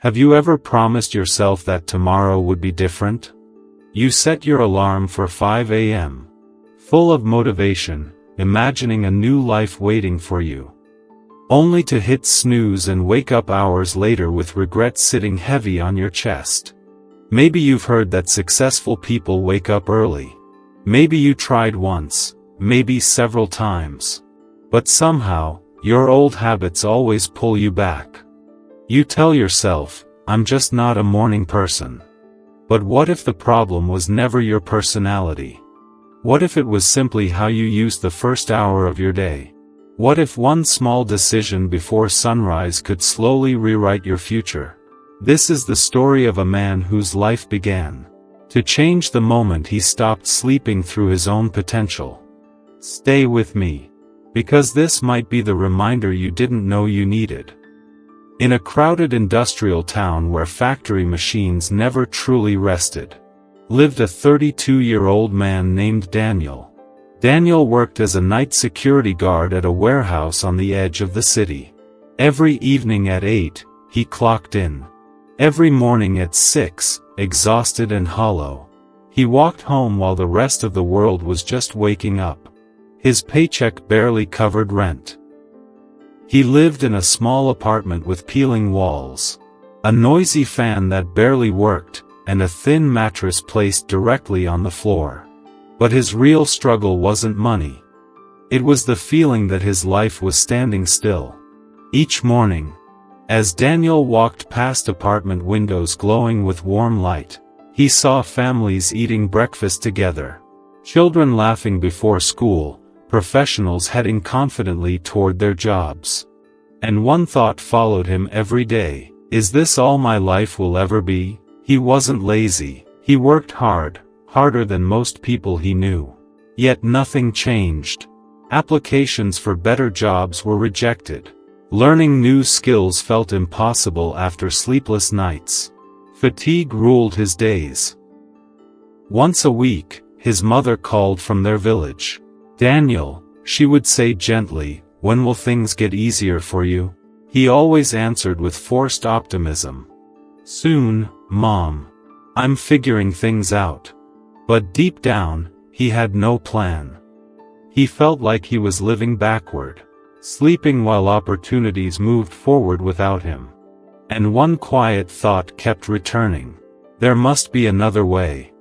Have you ever promised yourself that tomorrow would be different? You set your alarm for 5 a.m. Full of motivation, imagining a new life waiting for you. Only to hit snooze and wake up hours later with regret sitting heavy on your chest. Maybe you've heard that successful people wake up early. Maybe you tried once, maybe several times. But somehow, your old habits always pull you back. You tell yourself, I'm just not a morning person. But what if the problem was never your personality? What if it was simply how you used the first hour of your day? What if one small decision before sunrise could slowly rewrite your future? This is the story of a man whose life began to change the moment he stopped sleeping through his own potential. Stay with me, because this might be the reminder you didn't know you needed. In a crowded industrial town where factory machines never truly rested, lived a 32-year-old man named Daniel. Daniel worked as a night security guard at a warehouse on the edge of the city. Every evening at 8, he clocked in. Every morning at 6, exhausted and hollow, he walked home while the rest of the world was just waking up. His paycheck barely covered rent. He lived in a small apartment with peeling walls, a noisy fan that barely worked, and a thin mattress placed directly on the floor. But his real struggle wasn't money. It was the feeling that his life was standing still. Each morning, as Daniel walked past apartment windows glowing with warm light, he saw families eating breakfast together, children laughing before school, professionals heading confidently toward their jobs. And one thought followed him every day: is this all my life will ever be? He wasn't lazy. He worked hard, harder than most people he knew. Yet nothing changed. Applications for better jobs were rejected. Learning new skills felt impossible after sleepless nights. Fatigue ruled his days. Once a week, his mother called from their village. "Daniel," she would say gently, "when will things get easier for you?" He always answered with forced optimism. "Soon, Mom. I'm figuring things out." But deep down, he had no plan. He felt like he was living backward, sleeping while opportunities moved forward without him. And one quiet thought kept returning: there must be another way.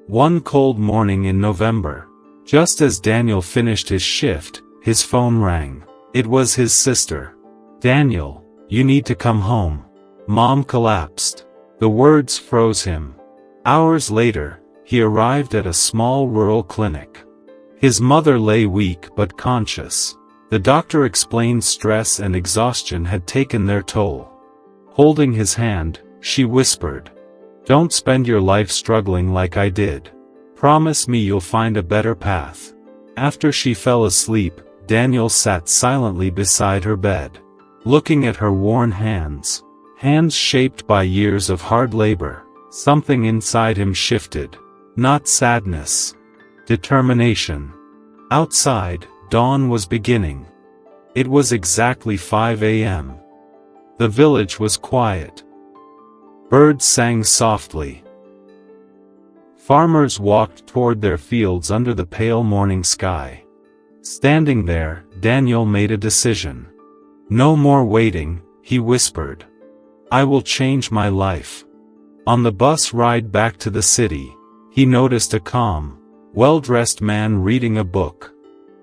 One cold morning in November, just as Daniel finished his shift, his phone rang. It was his sister. "Daniel, you need to come home." Mom collapsed. The words froze him. Hours later, he arrived at a small rural clinic. His mother lay weak but conscious. The doctor explained stress and exhaustion had taken their toll. Holding his hand, she whispered, "Don't spend your life struggling like I did. Promise me you'll find a better path." After she fell asleep, Daniel sat silently beside her bed, looking at her worn hands. Hands shaped by years of hard labor. Something inside him shifted. Not sadness. Determination. Outside, dawn was beginning. It was exactly 5 a.m. The village was quiet. Birds sang softly. Farmers walked toward their fields under the pale morning sky. Standing there, Daniel made a decision. "No more waiting," he whispered. "I will change my life." On the bus ride back to the city, he noticed a calm, well-dressed man reading a book.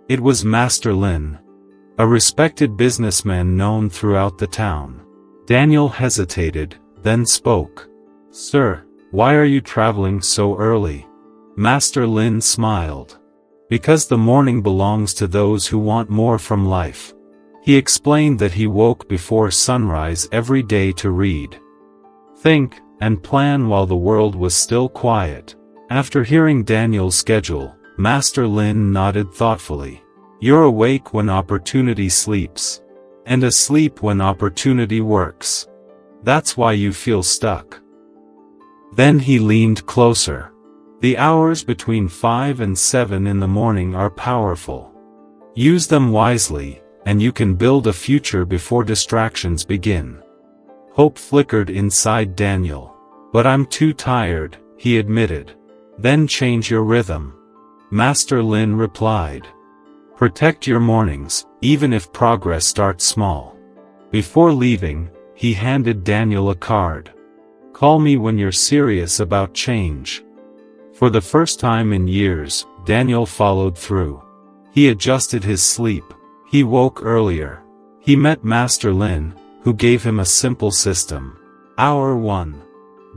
It was Master Lin, a respected businessman known throughout the town. Daniel hesitated, then spoke. "Sir, why are you traveling so early?" Master Lin smiled. "Because the morning belongs to those who want more from life." He explained that he woke before sunrise every day to read, think, and plan while the world was still quiet. After hearing Daniel's schedule, Master Lin nodded thoughtfully. "You're awake when opportunity sleeps, and asleep when opportunity works. That's why you feel stuck." Then he leaned closer. "The hours between 5 and 7 in the morning are powerful. Use them wisely, and you can build a future before distractions begin." Hope flickered inside Daniel. But I'm too tired, he admitted. Then change your rhythm. Master Lin replied. Protect your mornings, even if progress starts small. Before leaving, he handed Daniel a card. Call me when you're serious about change. For the first time in years, Daniel followed through. He adjusted his sleep. He woke earlier. He met Master Lin, who gave him a simple system. Hour 1.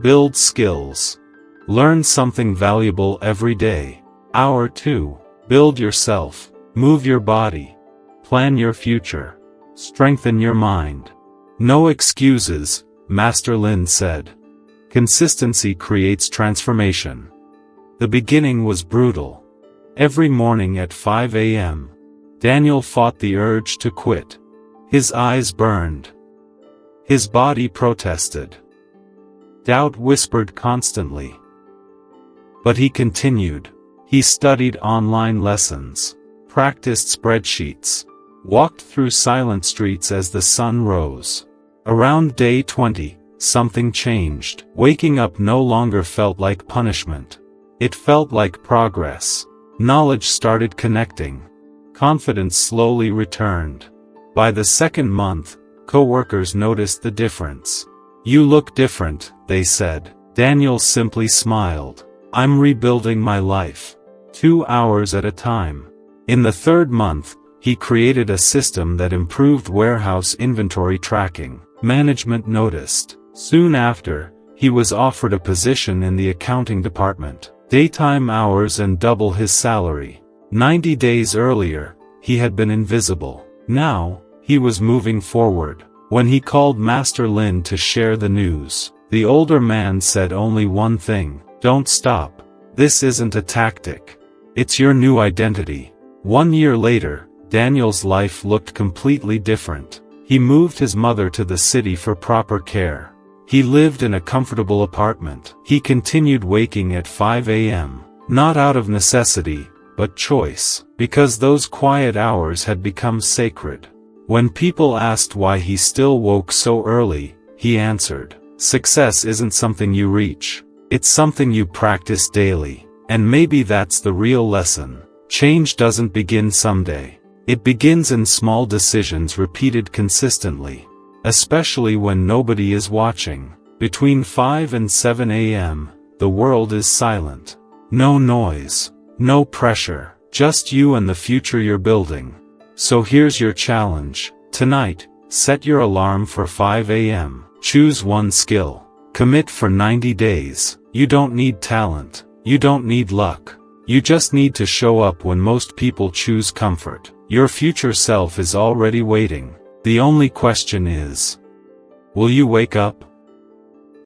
Build skills. Learn something valuable every day. Hour 2. Build yourself. Move your body. Plan your future. Strengthen your mind. No excuses, Master Lin said. Consistency creates transformation. The beginning was brutal. Every morning at 5 a.m., Daniel fought the urge to quit. His eyes burned. His body protested. Doubt whispered constantly. But he continued. He studied online lessons, practiced spreadsheets, walked through silent streets as the sun rose. Around day 20, something changed. Waking up no longer felt like punishment. It felt like progress. Knowledge started connecting. Confidence slowly returned. By the second month, co-workers noticed the difference. You look different, they said. Daniel simply smiled. I'm rebuilding my life. 2 hours at a time. In the third month, he created a system that improved warehouse inventory tracking. Management noticed. Soon after, he was offered a position in the accounting department. Daytime hours and double his salary. 90 days earlier, he had been invisible. Now, he was moving forward. When he called Master Lin to share the news, the older man said only one thing: don't stop. This isn't a tactic. It's your new identity. 1 year later, Daniel's life looked completely different. He moved his mother to the city for proper care. He lived in a comfortable apartment. He continued waking at 5 a.m., not out of necessity, but choice, because those quiet hours had become sacred. When people asked why he still woke so early, he answered, success isn't something you reach. It's something you practice daily. And maybe that's the real lesson. Change doesn't begin someday. It begins in small decisions repeated consistently. Especially when nobody is watching. Between 5 and 7 a.m., the world is silent. No noise. No pressure. Just you and the future you're building. So here's your challenge. Tonight, set your alarm for 5 a.m. Choose one skill. Commit for 90 days. You don't need talent. You don't need luck. You just need to show up when most people choose comfort. Your future self is already waiting. The only question is, will you wake up?